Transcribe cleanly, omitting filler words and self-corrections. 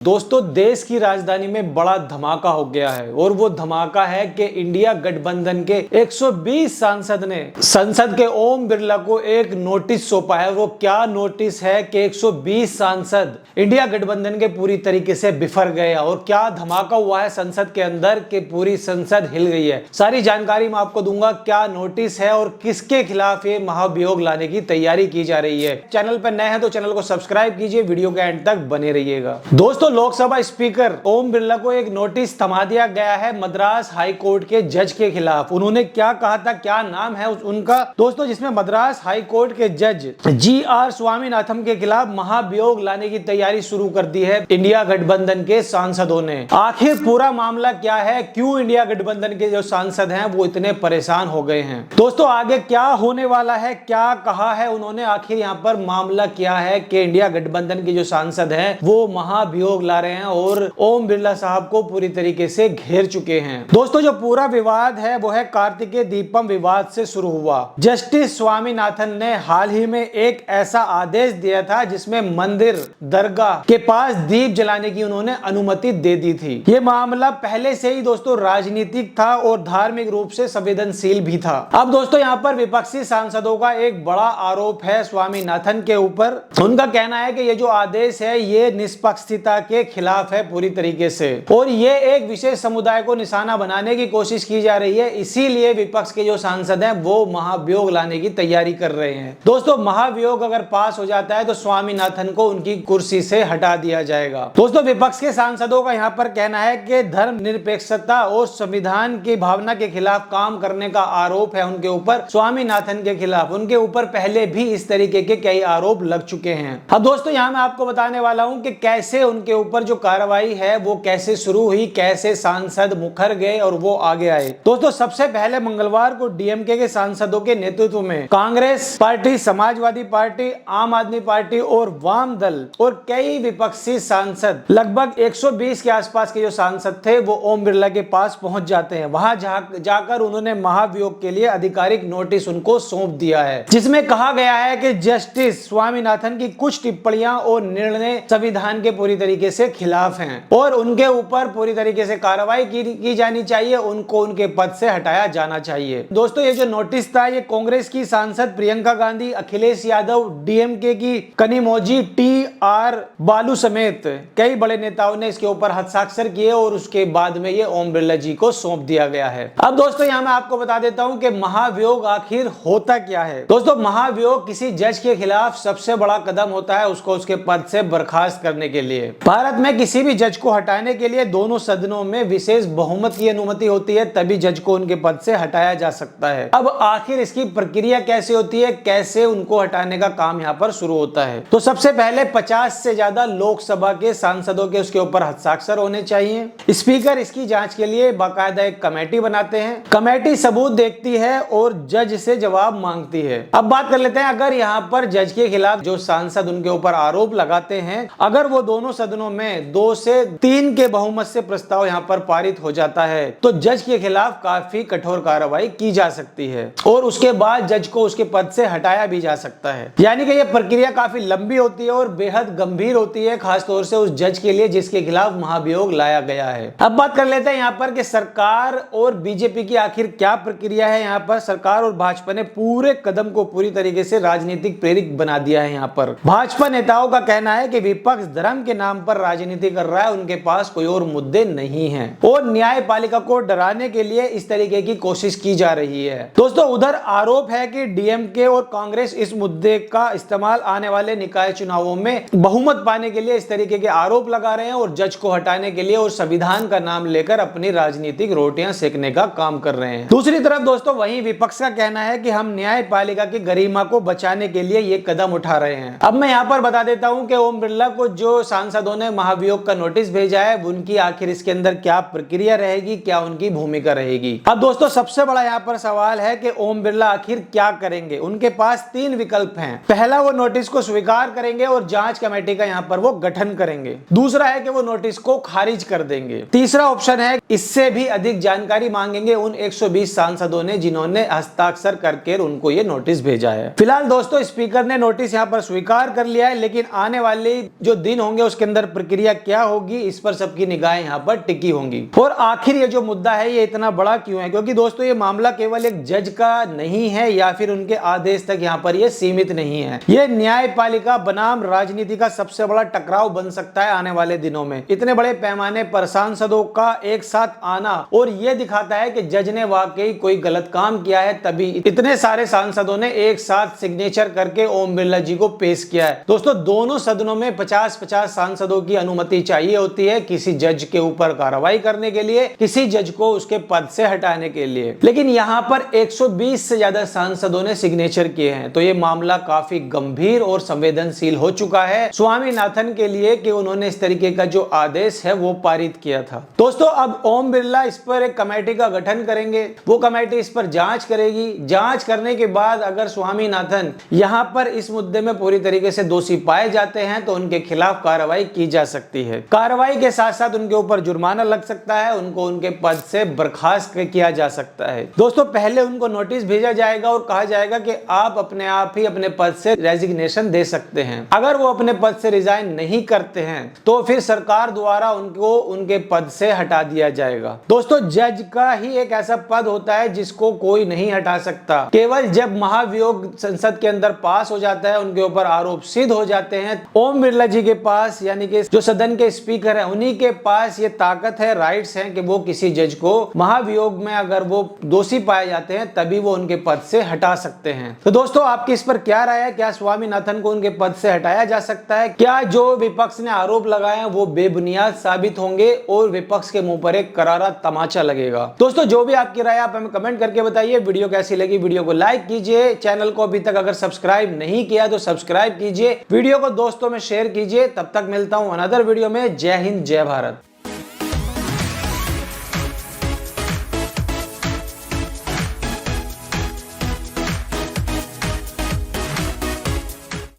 दोस्तों, देश की राजधानी में बड़ा धमाका हो गया है और वो धमाका है कि इंडिया गठबंधन के 120 सांसद ने संसद के ओम बिरला को एक नोटिस सौंपा है। वो क्या नोटिस है कि 120 सांसद इंडिया गठबंधन के पूरी तरीके से बिफर गए और क्या धमाका हुआ है संसद के अंदर कि पूरी संसद हिल गई है। सारी जानकारी मैं आपको दूंगा, क्या नोटिस है और किसके खिलाफ ये महाभियोग लाने की तैयारी की जा रही है। चैनल पर नए हैं तो चैनल को सब्सक्राइब कीजिए, वीडियो के एंड तक बने रहिएगा। दोस्तों, लोकसभा स्पीकर ओम बिरला को एक नोटिस थमा दिया गया है मद्रास हाई कोर्ट के जज के खिलाफ। उन्होंने क्या कहा था, क्या नाम है उनका दोस्तों, जिसमें मद्रास हाई कोर्ट के जज जी.आर. स्वामीनाथन के खिलाफ महाभियोग लाने की तैयारी शुरू कर दी है इंडिया गठबंधन के सांसदों ने। आखिर पूरा मामला क्या है, क्यों इंडिया गठबंधन के जो सांसद हैं वो इतने परेशान हो गए हैं। दोस्तों, आगे क्या होने वाला है, क्या कहा है उन्होंने, आखिर यहाँ पर मामला क्या है कि इंडिया गठबंधन के जो सांसद हैं वो महाभियोग ला रहे हैं और ओम बिरला साहब को पूरी तरीके से घेर चुके हैं। दोस्तों, जो पूरा विवाद है वो है कार्तिकेय दीपम विवाद से शुरू हुआ। जस्टिस स्वामीनाथन ने हाल ही में एक ऐसा आदेश दिया था जिसमें मंदिर दरगाह के पास दीप जलाने की उन्होंने अनुमति दे दी थी। ये मामला पहले से ही दोस्तों राजनीतिक था और धार्मिक रूप से संवेदनशील भी था। अब दोस्तों, यहाँ पर विपक्षी सांसदों का एक बड़ा आरोप है स्वामीनाथन के ऊपर। उनका कहना है कि ये जो आदेश है ये निष्पक्षता के खिलाफ है पूरी तरीके से और ये एक विशेष समुदाय को निशाना बनाने की कोशिश की जा रही है। इसीलिए विपक्ष के जो सांसद हैं वो महाभियोग लाने की तैयारी कर रहे हैं। दोस्तों, महाभियोग अगर पास हो जाता है तो स्वामीनाथन को उनकी कुर्सी से हटा दिया जाएगा। दोस्तों, विपक्ष के सांसदों का यहाँ पर कहना है कि धर्मनिरपेक्षता और संविधान की भावना के खिलाफ काम करने का आरोप है उनके ऊपर, स्वामीनाथन के खिलाफ। उनके ऊपर पहले भी इस तरीके के कई आरोप लग चुके हैं। अब दोस्तों, यहाँ मैं आपको बताने वाला हूँ कि कैसे उनके ऊपर जो कार्रवाई है वो कैसे शुरू हुई, कैसे सांसद मुखर गए और वो आगे आए। दोस्तों, सबसे पहले मंगलवार को डीएमके के सांसदों के नेतृत्व में कांग्रेस पार्टी, समाजवादी पार्टी, आम आदमी पार्टी और वाम दल और कई विपक्षी सांसद, लगभग 120 के आसपास के जो सांसद थे वो ओम बिरला के पास पहुंच जाते हैं। वहां जाकर उन्होंने महाभियोग के लिए आधिकारिक नोटिस उनको सौंप दिया है, जिसमें कहा गया है कि जस्टिस स्वामीनाथन की कुछ टिप्पणियां और निर्णय संविधान के पूरी तरीके से खिलाफ हैं और उनके ऊपर पूरी तरीके से कार्रवाई की जानी चाहिए, उनको उनके पद से हटाया जाना चाहिए। दोस्तों, ये जो नोटिस था ये कांग्रेस की सांसद प्रियंका गांधी, अखिलेश यादव, डीएमके की कनिमोझी, टी.आर. बालू समेत कई बड़े नेताओं ने इसके ऊपर हस्ताक्षर किए और उसके बाद में ये ओम बिरला जी को सौंप दिया गया है। अब दोस्तों, यहाँ मैं आपको बता देता हूँ कि महाभियोग आखिर होता क्या है। दोस्तों, महाभियोग किसी जज के खिलाफ सबसे बड़ा कदम होता है उसको उसके पद से बर्खास्त करने के लिए। भारत में किसी भी जज को हटाने के लिए दोनों सदनों में विशेष बहुमत की अनुमति होती है, तभी जज को उनके पद से हटाया जा सकता है। अब आखिर इसकी प्रक्रिया कैसे होती है, कैसे उनको हटाने का काम यहाँ पर शुरू होता है। तो सबसे पहले 50 से ज्यादा लोकसभा के सांसदों के उसके ऊपर हस्ताक्षर होने चाहिए। स्पीकर इसकी जांच के लिए बाकायदा एक कमेटी बनाते हैं। कमेटी सबूत देखती है और जज से जवाब मांगती है। अब बात कर लेते हैं, अगर यहाँ पर जज के खिलाफ जो सांसद उनके ऊपर आरोप लगाते हैं, अगर वो दोनों सदनों में 2 से 3 के बहुमत से प्रस्ताव यहाँ पर पारित हो जाता है तो जज के खिलाफ काफी कठोर कार्रवाई की जा सकती है और उसके बाद जज को उसके पद से हटाया भी जा सकता है। यानी कि यह प्रक्रिया काफी लंबी होती है और बेहद गंभीर होती है, खासतौर से उस जज के लिए जिसके खिलाफ महाभियोग लाया गया है। अब बात कर लेते हैं यहाँ पर कि सरकार और बीजेपी की आखिर क्या प्रक्रिया है। यहाँ पर सरकार और भाजपा ने पूरे कदम को पूरी तरीके से राजनीतिक प्रेरित बना दिया है। यहाँ पर भाजपा नेताओं का कहना है कि विपक्ष धर्म के नाम पर राजनीति कर रहा है, उनके पास कोई और मुद्दे नहीं हैं और न्यायपालिका को डराने के लिए इस तरीके की कोशिश की जा रही है। दोस्तों, उधर आरोप है कि डीएमके और कांग्रेस इस मुद्दे का इस्तेमाल आने वाले निकाय चुनावों में बहुमत पाने के लिए इस तरीके के आरोप लगा रहे हैं और जज को हटाने के लिए और संविधान का नाम लेकर अपनी राजनीतिक रोटियां सेकने का काम कर रहे हैं। दूसरी तरफ दोस्तों, वहीं विपक्ष का कहना है कि हम न्यायपालिका की गरिमा को बचाने के लिए ये कदम उठा रहे हैं। अब मैं यहाँ पर बता देता हूँ कि ओम बिरला को जो सांसदों ने महाभियोग का नोटिस भेजा है उनकी आखिर इसके अंदर क्या प्रक्रिया रहेगी, क्या उनकी भूमिका रहेगी। अब दोस्तों, सबसे बड़ा यहाँ पर सवाल है कि ओम बिरला आखिर क्या करेंगे। उनके पास 3 विकल्प हैं। पहला, वो नोटिस को स्वीकार करेंगे और जांच कमेटी का यहाँ पर वो गठन करेंगे। दूसरा है कि वो नोटिस को खारिज कर देंगे। तीसरा ऑप्शन है इससे भी अधिक जानकारी मांगेंगे उन 120 सांसदों ने जिन्होंने हस्ताक्षर करके उनको ये नोटिस भेजा है। फिलहाल दोस्तों, स्पीकर ने नोटिस यहाँ पर स्वीकार कर लिया है, लेकिन आने वाले जो दिन होंगे उसके अंदर प्रक्रिया क्या होगी, इस पर सबकी निगाहें यहाँ पर टिकी होंगी। और आखिर ये जो मुद्दा है ये इतना बड़ा क्यों है, क्योंकि दोस्तों ये मामला केवल एक जज का नहीं है या फिर उनके आदेश तक यहाँ पर ये सीमित नहीं है। ये न्यायपालिका बनाम राजनीति का सबसे बड़ा टकराव बन सकता है आने वाले दिनों में। इतने बड़े पैमाने पर सांसदों का एक साथ आना और ये दिखाता है कि जज ने वाकई कोई गलत काम किया है, तभी इतने सारे सांसदों ने एक साथ सिग्नेचर करके ओम बिरला जी को पेश किया है। दोस्तों दोनों सदनों में 50-50 सांसदों की अनुमति चाहिए होती है किसी जज के ऊपर कार्रवाई करने के लिए, किसी जज को उसके पद से हटाने के लिए, लेकिन यहाँ पर 120 से ज्यादा सांसदों ने सिग्नेचर किए हैं। तो ये मामला काफी गंभीर और संवेदनशील हो चुका है स्वामीनाथन के लिए कि उन्होंने इस तरीके का जो आदेश है वो पारित किया था। दोस्तों अब ओम बिरला इस पर एक कमेटी का गठन करेंगे, वो कमेटी इस पर जांच करेगी। जांच करने के बाद अगर स्वामीनाथन यहाँ पर इस मुद्दे में पूरी तरीके से दोषी पाए जाते हैं तो उनके खिलाफ कार्रवाई की जा सकती है। कार्रवाई के साथ साथ उनके ऊपर जुर्माना लग सकता है, उनको उनके पद से बर्खास्त किया जा सकता है। दोस्तों पहले उनको नोटिस भेजा जाएगा और कहा जाएगा कि आप अपने आप ही अपने पद से रेजिग्नेशन दे सकते हैं। अगर वो अपने पद से रिजाइन नहीं करते हैं तो फिर सरकार द्वारा उनको उनके पद से हटा दिया जाएगा। दोस्तों जज का ही एक ऐसा पद होता है जिसको कोई नहीं हटा सकता। केवल जब महाभियोग संसद के अंदर पास हो जाता है, उनके ऊपर आरोप सिद्ध हो जाते हैं, ओम बिरला जी के पास यानी कि जो सदन के स्पीकर हैं उन्हीं के पास ये ताकत है, राइट्स हैं कि वो किसी जज को महाभियोग में अगर वो दोषी पाए जाते हैं तभी वो उनके पद से हटा सकते हैं। तो दोस्तों आपकी इस पर क्या राय है? क्या स्वामीनाथन को उनके पद से हटाया जा सकता है? क्या जो विपक्ष ने आरोप लगाए हैं वो बेबुनियाद साबित होंगे और विपक्ष के मुंह पर एक करारा तमाचा लगेगा? दोस्तों जो भी आपकी राय आप हमें कमेंट करके बताइए। वीडियो कैसी लगी वीडियो को लाइक कीजिए, चैनल को अभी तक अगर सब्सक्राइब नहीं किया तो सब्सक्राइब कीजिए, वीडियो को दोस्तों में शेयर कीजिए। तब तक मिलता हूं अनदर वीडियो में। जय हिंद जय भारत।